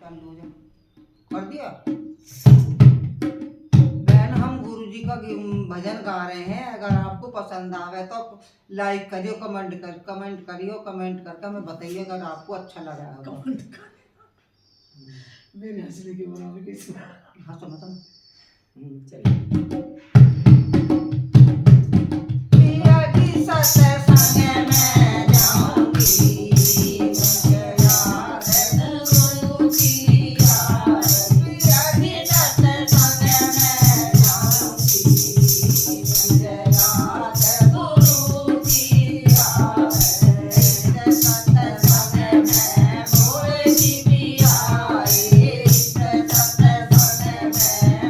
चालू हो जा कर दिया। बहन हम गुरु जी का भजन गा रहे हैं, अगर आपको पसंद आवे तो लाइक करियो, कमेंट करियो, कमेंट करके हमें बताइए अगर आपको अच्छा लगा है। कमेंट कर मेरे हंसने के बराबर कैसे। हाँ तो मतलब चलिए पिया जी सत्संग में जाऊंगी, मुझे याद है गुरु की याद। पिया जी सत्संग में जाऊंगी, मुझे याद है गुरु की याद। सत्संग में भोले जी भी आए, सत्संग में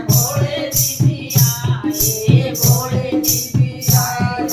भोले जी भी आए, भोले जी भी आए।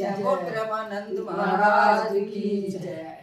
जय। बोल ब्रह्मानंद महाराज की जय।